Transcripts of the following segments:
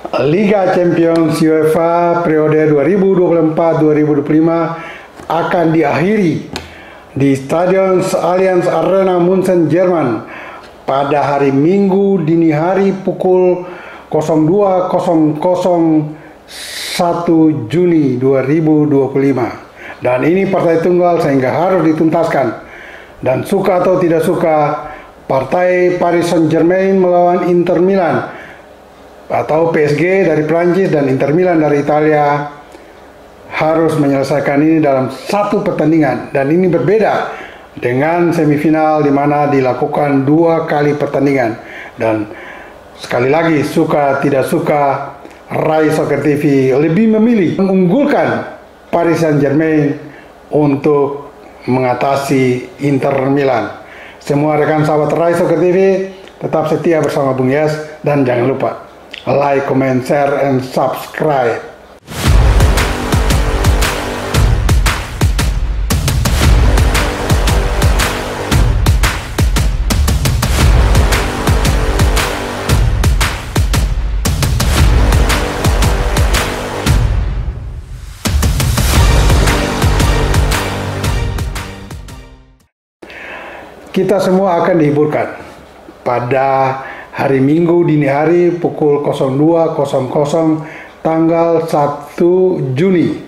Liga Champions UEFA periode 2024-2025 akan diakhiri di Stadion Allianz Arena München, Jerman pada hari Minggu dini hari pukul 02.00 1 Juni 2025. Dan ini partai tunggal sehingga harus dituntaskan. Dan suka atau tidak suka, partai Paris Saint-Germain melawan Inter Milan atau PSG dari Prancis dan Inter Milan dari Italia harus menyelesaikan ini dalam satu pertandingan. Dan ini berbeda dengan semifinal di mana dilakukan 2 kali pertandingan. Dan sekali lagi, suka tidak suka, Rai Soccer TV lebih memilih mengunggulkan Paris Saint-Germain untuk mengatasi Inter Milan. Semua rekan sahabat Rai Soccer TV tetap setia bersama Bung Yes, dan jangan lupa like, comment, share, and subscribe. Kita semua akan dihiburkan pada hari Minggu dini hari pukul 02.00 tanggal 1 Juni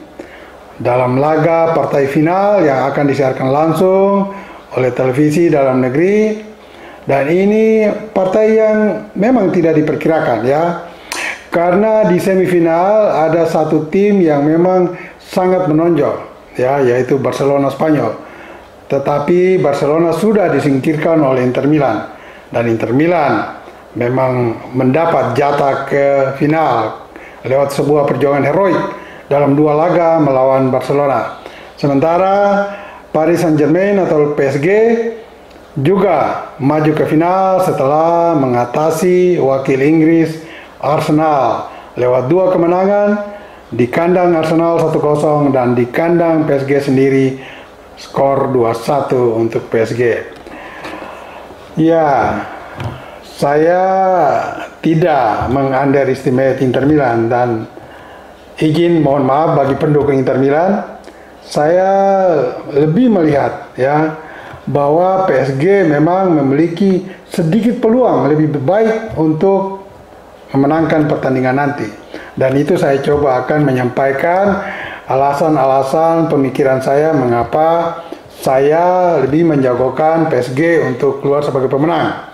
dalam laga partai final yang akan disiarkan langsung oleh televisi dalam negeri. Dan ini partai yang memang tidak diperkirakan ya, karena di semifinal ada satu tim yang memang sangat menonjol ya, yaitu Barcelona Spanyol. Tetapi Barcelona sudah disingkirkan oleh Inter Milan, dan Inter Milan memang mendapat jatah ke final lewat sebuah perjuangan heroik dalam 2 laga melawan Barcelona. Sementara Paris Saint-Germain atau PSG juga maju ke final setelah mengatasi wakil Inggris Arsenal lewat 2 kemenangan, di kandang Arsenal 1-0 dan di kandang PSG sendiri skor 2-1 untuk PSG. Ya, saya tidak meng-underestimate Inter Milan, dan mohon maaf bagi pendukung Inter Milan, saya lebih melihat ya bahwa PSG memang memiliki sedikit peluang lebih baik untuk memenangkan pertandingan nanti. Dan itu saya coba akan menyampaikan alasan-alasan pemikiran saya mengapa saya lebih menjagokan PSG untuk keluar sebagai pemenang.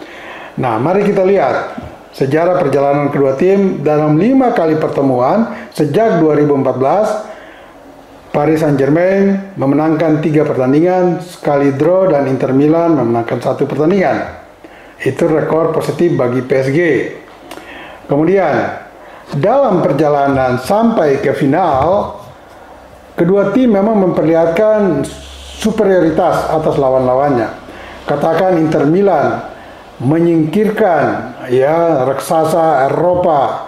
Nah, mari kita lihat sejarah perjalanan kedua tim dalam 5 kali pertemuan sejak 2014. Paris Saint-Germain memenangkan 3 pertandingan, sekali draw, dan Inter Milan memenangkan 1 pertandingan. Itu rekor positif bagi PSG. Kemudian dalam perjalanan sampai ke final, kedua tim memang memperlihatkan superioritas atas lawan-lawannya. Katakan Inter Milan menyingkirkan ya raksasa Eropa,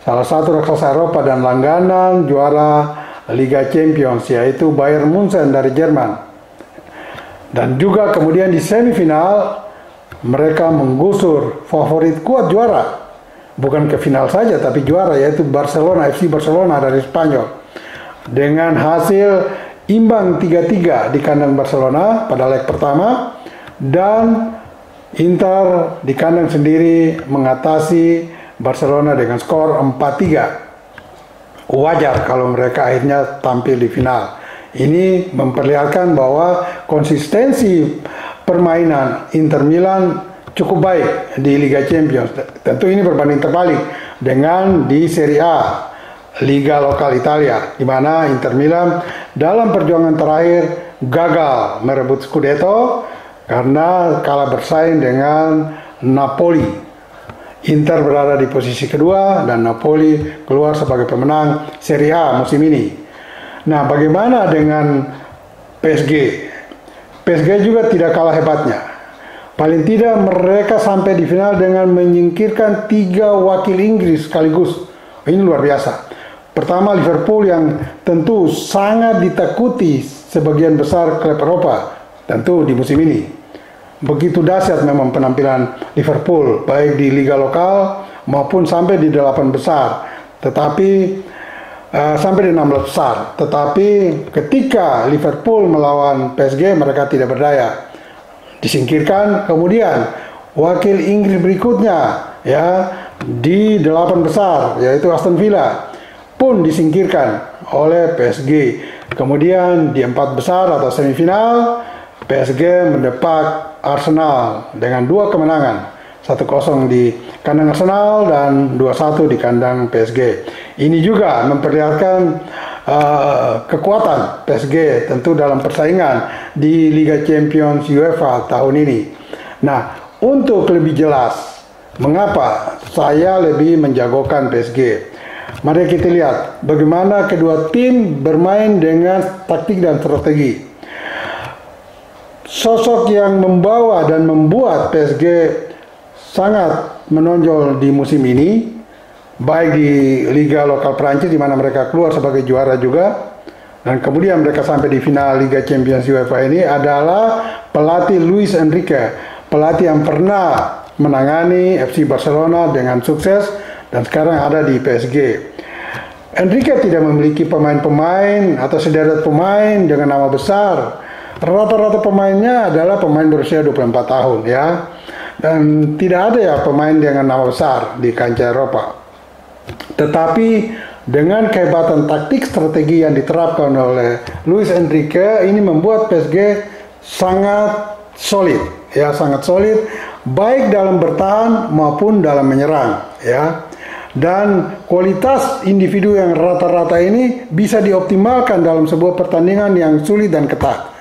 salah satu raksasa Eropa dan langganan juara Liga Champions, yaitu Bayern München dari Jerman. Dan juga kemudian di semifinal mereka menggusur favorit kuat juara, bukan ke final saja tapi juara, yaitu Barcelona, FC Barcelona dari Spanyol, dengan hasil imbang 3-3 di kandang Barcelona pada leg pertama, dan Inter di kandang sendiri mengatasi Barcelona dengan skor 4-3. Wajar kalau mereka akhirnya tampil di final. Ini memperlihatkan bahwa konsistensi permainan Inter Milan cukup baik di Liga Champions. Tentu ini berbanding terbalik dengan di Serie A, Liga lokal Italia, di mana Inter Milan dalam perjuangan terakhir gagal merebut Scudetto karena kalah bersaing dengan Napoli. Inter berada di posisi kedua dan Napoli keluar sebagai pemenang Serie A musim ini. Nah, bagaimana dengan PSG? PSG juga tidak kalah hebatnya. Paling tidak mereka sampai di final dengan menyingkirkan 3 wakil Inggris sekaligus. Ini luar biasa. Pertama, Liverpool yang tentu sangat ditakuti sebagian besar klub Eropa, tentu di musim ini. Begitu dahsyat memang penampilan Liverpool, baik di liga lokal maupun sampai di 8 besar. tetapi sampai di 16 besar. Tetapi ketika Liverpool melawan PSG, mereka tidak berdaya, disingkirkan. Kemudian wakil Inggris berikutnya ya di 8 besar, yaitu Aston Villa, pun disingkirkan oleh PSG. Kemudian di 4 besar atau semifinal, PSG mendepak Arsenal dengan 2 kemenangan, 1-0 di kandang Arsenal dan 2-1 di kandang PSG. Ini juga memperlihatkan kekuatan PSG tentu dalam persaingan di Liga Champions UEFA tahun ini. Nah, untuk lebih jelas mengapa saya lebih menjagokan PSG, mari kita lihat bagaimana kedua tim bermain dengan taktik dan strategi. Sosok yang membawa dan membuat PSG sangat menonjol di musim ini, baik di Liga lokal Prancis di mana mereka keluar sebagai juara juga, dan kemudian mereka sampai di final Liga Champions UEFA ini, adalah pelatih Luis Enrique, pelatih yang pernah menangani FC Barcelona dengan sukses dan sekarang ada di PSG. Enrique tidak memiliki pemain-pemain atau sederet pemain dengan nama besar. Rata-rata pemainnya adalah pemain berusia 24 tahun ya. Dan tidak ada ya pemain dengan nama besar di kancah Eropa. Tetapi dengan kehebatan taktik strategi yang diterapkan oleh Luis Enrique, ini membuat PSG sangat solid ya, sangat solid baik dalam bertahan maupun dalam menyerang ya. Dan kualitas individu yang rata-rata ini bisa dioptimalkan dalam sebuah pertandingan yang sulit dan ketat.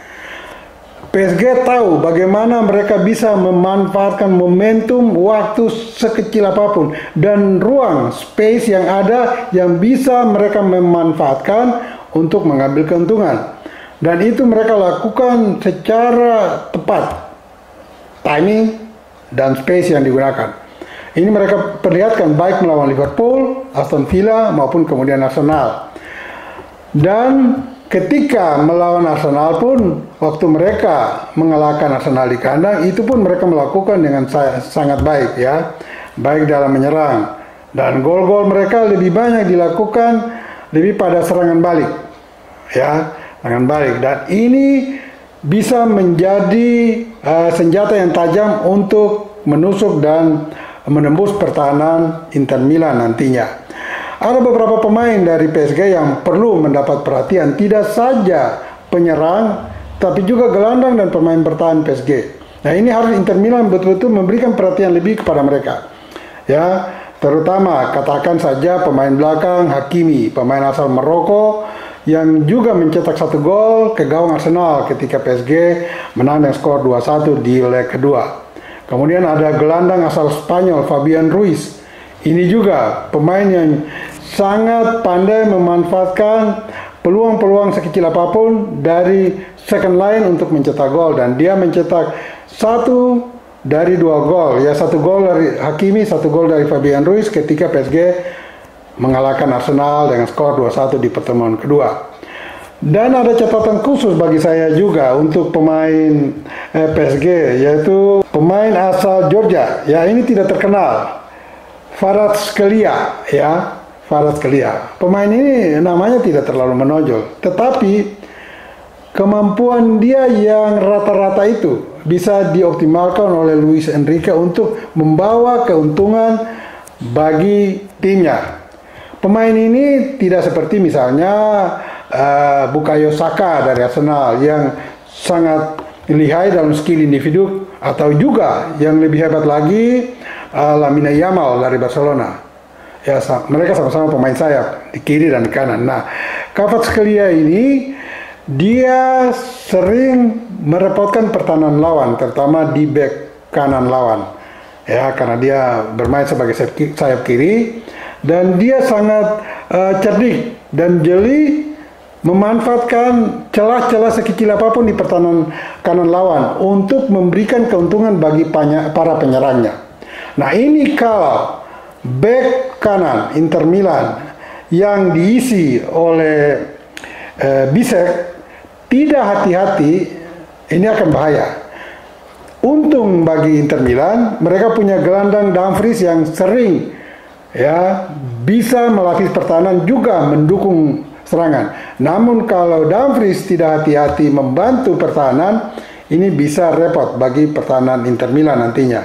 PSG tahu bagaimana mereka bisa memanfaatkan momentum waktu sekecil apapun dan ruang space yang ada yang bisa mereka memanfaatkan untuk mengambil keuntungan. Dan itu mereka lakukan secara tepat, timing dan space yang digunakan. Ini mereka perlihatkan baik melawan Liverpool, Aston Villa maupun kemudian Arsenal. Dan ketika melawan Arsenal pun, waktu mereka mengalahkan Arsenal di kandang, itu pun mereka melakukan dengan sangat baik ya, baik dalam menyerang. Dan gol-gol mereka lebih banyak dilakukan lebih pada serangan balik ya, serangan balik. Dan ini bisa menjadi senjata yang tajam untuk menusuk dan menembus pertahanan Inter Milan nantinya. Ada beberapa pemain dari PSG yang perlu mendapat perhatian, tidak saja penyerang, tapi juga gelandang dan pemain bertahan PSG. Nah, ini harus Inter Milan betul-betul memberikan perhatian lebih kepada mereka. Ya, terutama katakan saja pemain belakang Hakimi, pemain asal Maroko yang juga mencetak 1 gol ke gawang Arsenal ketika PSG menang dengan skor 2-1 di leg kedua. Kemudian ada gelandang asal Spanyol Fabian Ruiz. Ini juga pemain yang sangat pandai memanfaatkan peluang-peluang sekecil apapun dari second line untuk mencetak gol, dan dia mencetak 1 dari 2 gol ya, 1 gol dari Hakimi, 1 gol dari Fabian Ruiz ketika PSG mengalahkan Arsenal dengan skor 2-1 di pertemuan kedua. Dan ada catatan khusus bagi saya juga untuk pemain PSG, yaitu pemain asal Georgia ya, ini tidak terkenal, Kvaratskhelia ya, Kvaratskhelia. Pemain ini namanya tidak terlalu menonjol, tetapi kemampuan dia yang rata-rata itu bisa dioptimalkan oleh Luis Enrique untuk membawa keuntungan bagi timnya. Pemain ini tidak seperti misalnya Bukayo Saka dari Arsenal yang sangat lihai dalam skill individu, atau juga yang lebih hebat lagi Lamine Yamal dari Barcelona. Ya, mereka sama-sama pemain sayap di kiri dan di kanan. Nah, Kvaratskhelia ini dia sering merepotkan pertahanan lawan, terutama di bek kanan lawan. Ya, karena dia bermain sebagai sayap kiri, dan dia sangat cerdik dan jeli memanfaatkan celah-celah sekecil apapun di pertahanan kanan lawan untuk memberikan keuntungan bagi para penyerangnya. Nah, ini kalau bek kanan Inter Milan yang diisi oleh Bisek tidak hati-hati, ini akan bahaya. Untung bagi Inter Milan, mereka punya gelandang Dumfries yang sering ya bisa melapis pertahanan juga mendukung serangan. Namun kalau Dumfries tidak hati-hati membantu pertahanan, ini bisa repot bagi pertahanan Inter Milan nantinya.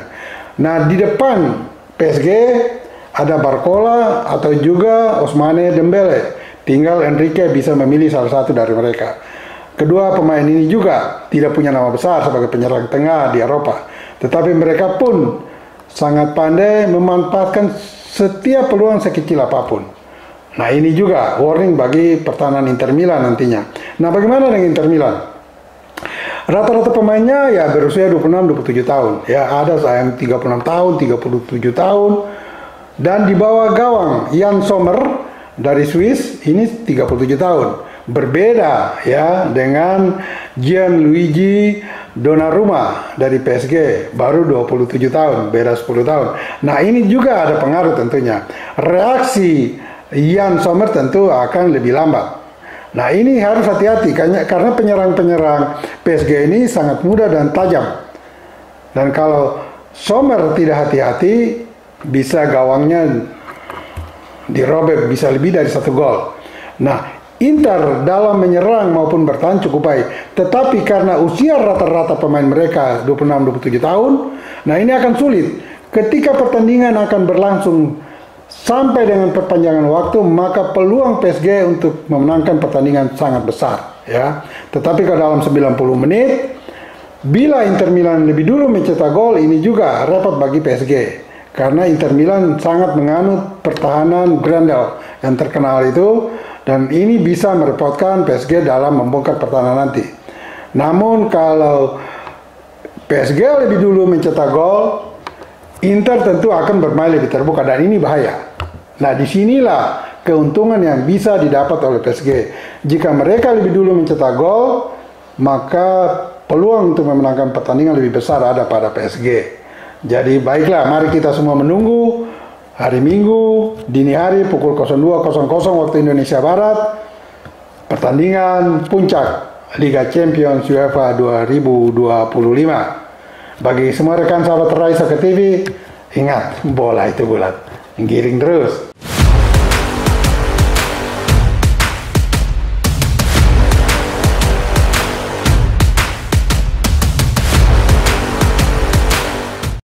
Nah, di depan PSG ada Barcola atau juga Ousmane Dembele. Tinggal Enrique bisa memilih salah satu dari mereka. Kedua pemain ini juga tidak punya nama besar sebagai penyerang tengah di Eropa, tetapi mereka pun sangat pandai memanfaatkan setiap peluang sekecil apapun. Nah, ini juga warning bagi pertahanan Inter Milan nantinya. Nah, bagaimana dengan Inter Milan? Rata-rata pemainnya ya berusia 26-27 tahun. Ya, ada yang 36 tahun, 37 tahun. Dan di bawah gawang Jan Sommer dari Swiss ini 37 tahun. Berbeda ya dengan Gianluigi Donnarumma dari PSG, baru 27 tahun, beda 10 tahun. Nah, ini juga ada pengaruh tentunya. Reaksi Jan Sommer tentu akan lebih lambat. Nah, ini harus hati-hati karena penyerang-penyerang PSG ini sangat muda dan tajam. Dan kalau Sommer tidak hati-hati, bisa gawangnya dirobek, bisa lebih dari 1 gol. Nah, Inter dalam menyerang maupun bertahan cukup baik. Tetapi karena usia rata-rata pemain mereka 26-27 tahun, nah ini akan sulit. Ketika pertandingan akan berlangsung sampai dengan perpanjangan waktu, maka peluang PSG untuk memenangkan pertandingan sangat besar, ya. Tetapi kalau dalam 90 menit, bila Inter Milan lebih dulu mencetak gol, ini juga repot bagi PSG. Karena Inter Milan sangat menganut pertahanan Grandel yang terkenal itu, dan ini bisa merepotkan PSG dalam membongkar pertahanan nanti. Namun kalau PSG lebih dulu mencetak gol, Inter tentu akan bermain lebih terbuka dan ini bahaya. Nah, disinilah keuntungan yang bisa didapat oleh PSG. Jika mereka lebih dulu mencetak gol, maka peluang untuk memenangkan pertandingan lebih besar ada pada PSG. Jadi baiklah, mari kita semua menunggu hari Minggu, dini hari pukul 02.00 waktu Indonesia Barat, pertandingan puncak Liga Champions UEFA 2025. Bagi semua rekan sahabat Rai Soccer TV, ingat, bola itu bulat, giring terus.